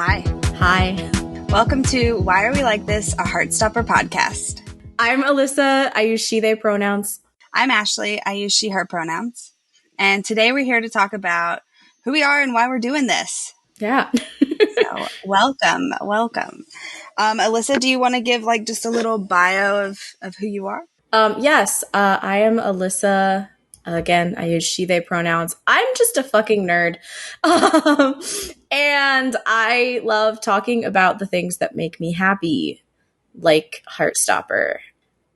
Hi. Hi. Welcome to Why Are We Like This, a Heartstopper podcast. I'm Alyssa. I use she, they pronouns. I'm Ashley. I use she, her pronouns. And today we're here to talk about who we are and why we're doing this. Yeah. So welcome. Alyssa, do you want to give just a little bio of who you are? Yes. I am Alyssa. Again, I use she, they pronouns. I'm just a fucking nerd. And I love talking about the things that make me happy, like Heartstopper.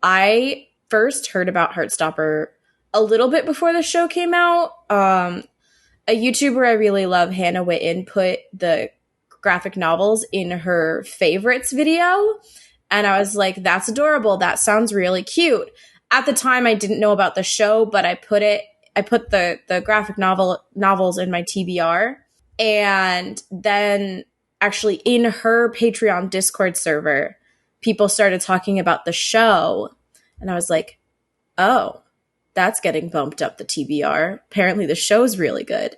I first heard about Heartstopper a little bit before the show came out. A YouTuber I really love, Hannah Witten, put the graphic novels in her favorites video. And I was like, that's adorable. That sounds really cute. At the time, I didn't know about the show, but I put the graphic novels in my TBR. And then actually in her Patreon Discord server, people started talking about the show. And I was like, oh, that's getting bumped up the TBR. Apparently the show's really good.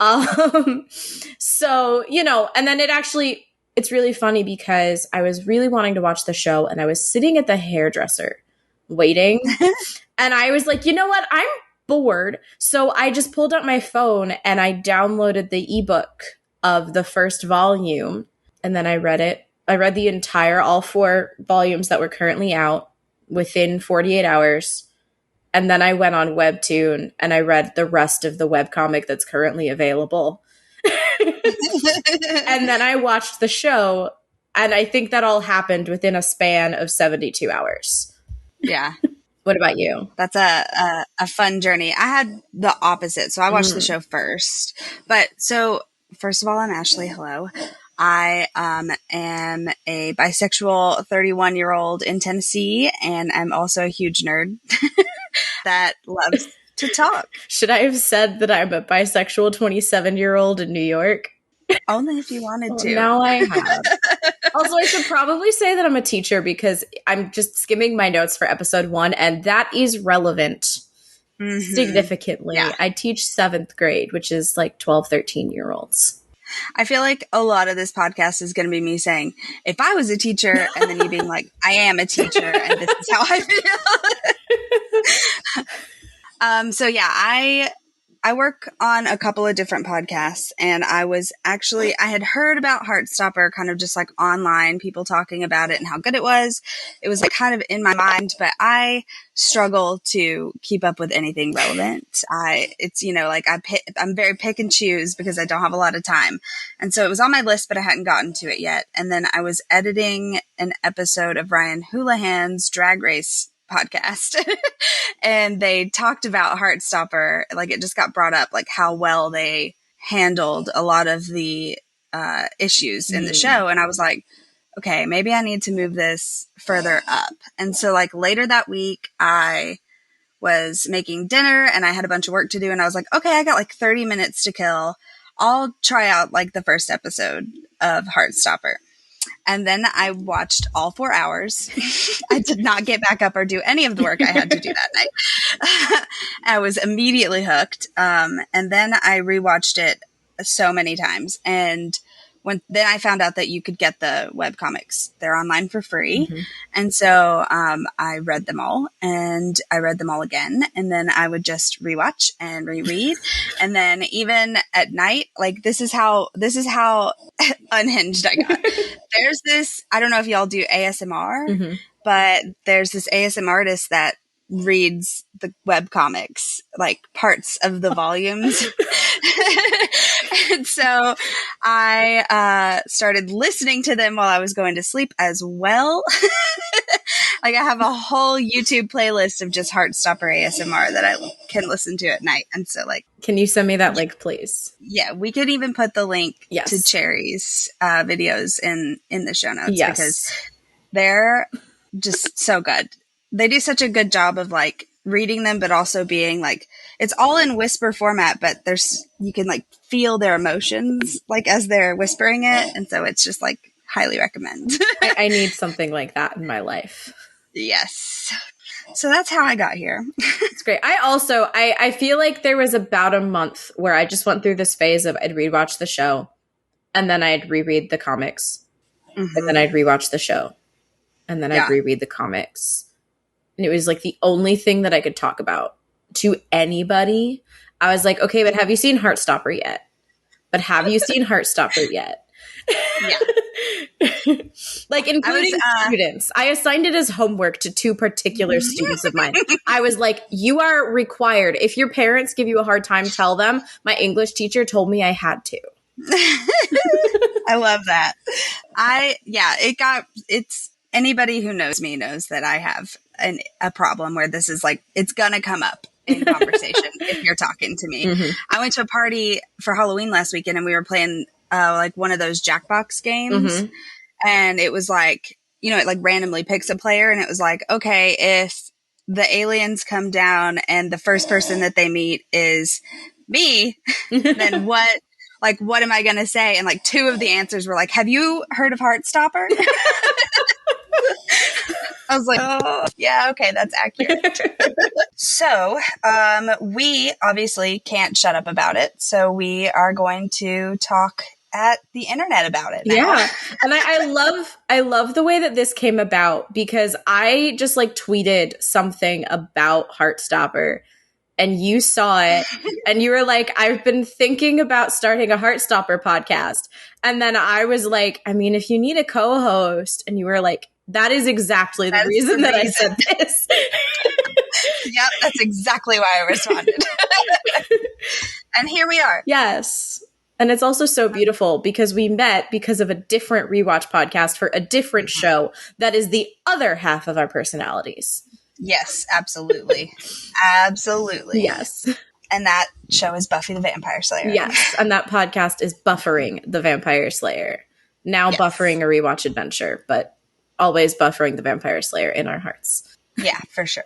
So, and then it's really funny because I was really wanting to watch the show and I was sitting at the hairdresser waiting. And I was like, you know what? I'm bored. So I just pulled out my phone and I downloaded the ebook of the first volume. And then I read it. I read the entire, all 4 volumes that were currently out within 48 hours. And then I went on Webtoon and I read the rest of the webcomic that's currently available. And then I watched the show, and I think that all happened within a span of 72 hours. Yeah. What about you? That's a fun journey. I had the opposite. So I watched the show first. But so first of all, I'm Ashley. Hello. I am a bisexual 31-year-old in Tennessee, and I'm also a huge nerd that loves to talk. Should I have said that I'm a bisexual 27-year-old in New York? Only if you wanted to. Now I have. Also, I should probably say that I'm a teacher because I'm just skimming my notes for episode 1, and that is relevant significantly. Yeah. I teach 7th grade, which is like 12, 13-year-olds. I feel like a lot of this podcast is going to be me saying, if I was a teacher, and then you being like, I am a teacher, and this is how I feel. So yeah, I work on a couple of different podcasts, and I had heard about Heartstopper kind of just like online, people talking about it and how good it was. It was like kind of in my mind, but I struggle to keep up with anything relevant. I'm very pick and choose because I don't have a lot of time. And so it was on my list, but I hadn't gotten to it yet. And then I was editing an episode of Ryan Houlihan's Drag Race podcast and they talked about Heartstopper. Like it just got brought up, like how well they handled a lot of the issues in the show. And I was like, okay, maybe I need to move this further up. And so like later that week, I was making dinner and I had a bunch of work to do. And I was like, okay, I got like 30 minutes to kill. I'll try out like the first episode of Heartstopper. And then I watched all 4 hours. I did not get back up or do any of the work I had to do that night. I was immediately hooked. And then I rewatched it so many times. And then I found out that you could get the webcomics. They're online for free. Mm-hmm. And so I read them all, and I read them all again. And then I would just rewatch and reread. And then even at night, like this is how unhinged I got. There's this, I don't know if y'all do ASMR, but there's this ASMR artist that reads the webcomics, like parts of the volumes. And so I started listening to them while I was going to sleep as well. Like I have a whole YouTube playlist of just Heartstopper ASMR that I can listen to at night. And so like, can you send me that link, please? Yeah, we could even put the link to Cherry's videos in the show notes because they're just so good. They do such a good job of like reading them, but also being like, it's all in whisper format, but you can like feel their emotions like as they're whispering it. And so it's just like highly recommend. I need something like that in my life. Yes. So that's how I got here. It's great. I feel like there was about a month where I just went through this phase of I'd rewatch the show and then I'd reread the comics, Mm-hmm. and then I'd rewatch the show, and then I'd reread the comics. And it was like the only thing that I could talk about to anybody. I was like, okay, but have you seen Heartstopper yet? But have you seen Heartstopper yet? Yeah. Like, including students. I assigned it as homework to 2 particular students of mine. I was like, you are required. If your parents give you a hard time, tell them. My English teacher told me I had to. I love that. It's anybody who knows me knows that I have a problem where this is like, it's gonna come up in conversation if you're talking to me. Mm-hmm. I went to a party for Halloween last weekend and we were playing like one of those Jackbox games. Mm-hmm. And it was like, you know, it like randomly picks a player and it was like, okay, if the aliens come down and the first person that they meet is me, then what am I going to say? And like 2 of the answers were like, have you heard of Heartstopper? I was like, oh, yeah, okay, that's accurate. So, we obviously can't shut up about it. So we are going to talk at the internet about it now. Yeah. And I love the way that this came about, because I just like tweeted something about Heartstopper and you saw it and you were like, I've been thinking about starting a Heartstopper podcast. And then I was like, I mean, if you need a co-host, and you were like, that is exactly the reason that I said this. Yep, that's exactly why I responded. And here we are. Yes. And it's also so beautiful because we met because of a different rewatch podcast for a different show that is the other half of our personalities. Yes, absolutely. Absolutely. Yes. And that show is Buffy the Vampire Slayer. Yes. And that podcast is Buffering the Vampire Slayer. Now buffering a rewatch adventure, but always buffering the Vampire Slayer in our hearts. Yeah, for sure.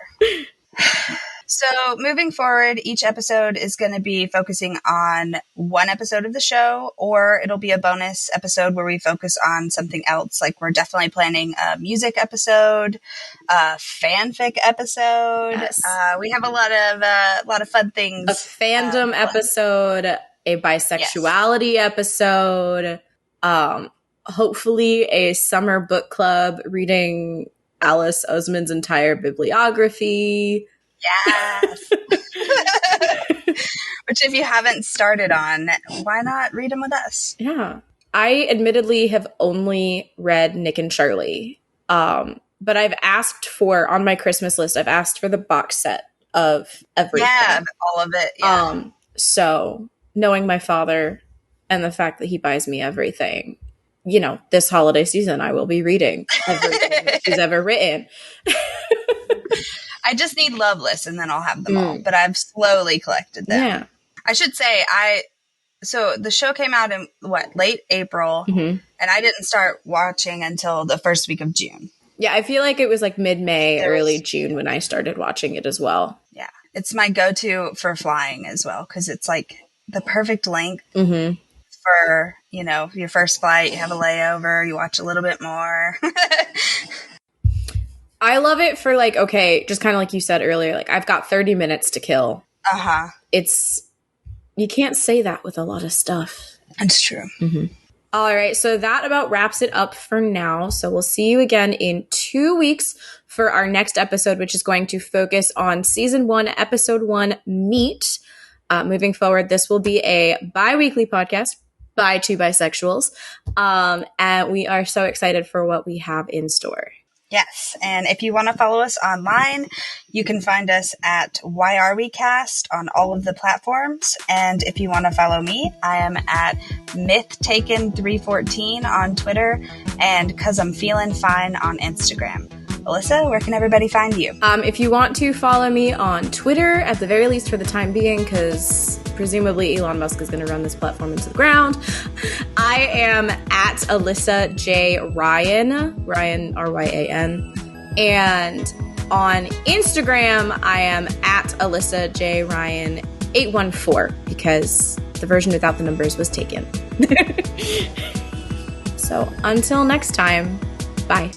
So moving forward, each episode is going to be focusing on one episode of the show, or it'll be a bonus episode where we focus on something else. Like we're definitely planning a music episode, a fanfic episode. Yes. We have a lot of fun things. A fandom episode, a bisexuality episode, hopefully a summer book club reading Alice Oseman's entire bibliography. Yes. Which if you haven't started on, why not read them with us? Yeah. I admittedly have only read Nick and Charlie. But I've asked for, on my Christmas list, I've asked for the box set of everything. Yeah, all of it. Yeah. So knowing my father and the fact that he buys me everything, you know, this holiday season, I will be reading everything he's ever written. I just need love lists and then I'll have them all. But I've slowly collected them. Yeah. I should say, so the show came out in late April, and I didn't start watching until the first week of June. Yeah, I feel like it was like mid-May, early June when I started watching it as well. Yeah. It's my go-to for flying as well, because it's like the perfect length for, you know, your first flight, you have a layover, you watch a little bit more. I love it for like, okay, just kind of like you said earlier, like I've got 30 minutes to kill. Uh-huh. You can't say that with a lot of stuff. That's true. Mm-hmm. All right, so that about wraps it up for now. So we'll see you again in 2 weeks for our next episode, which is going to focus on season 1, episode 1, Meet. Moving forward, this will be a bi-weekly podcast by 2 bisexuals. And we are so excited for what we have in store. Yes, and if you want to follow us online, you can find us at Why Are We Cast on all of the platforms. And if you want to follow me, I am at MythTaken314 on Twitter and 'Cause I'm Feeling Fine on Instagram. Alyssa, where can everybody find you? If you want to follow me on Twitter, at the very least for the time being, because presumably Elon Musk is going to run this platform into the ground, I am at Alyssa J. Ryan, Ryan. And on Instagram, I am at Alyssa J. Ryan 814, because the version without the numbers was taken. So until next time, bye.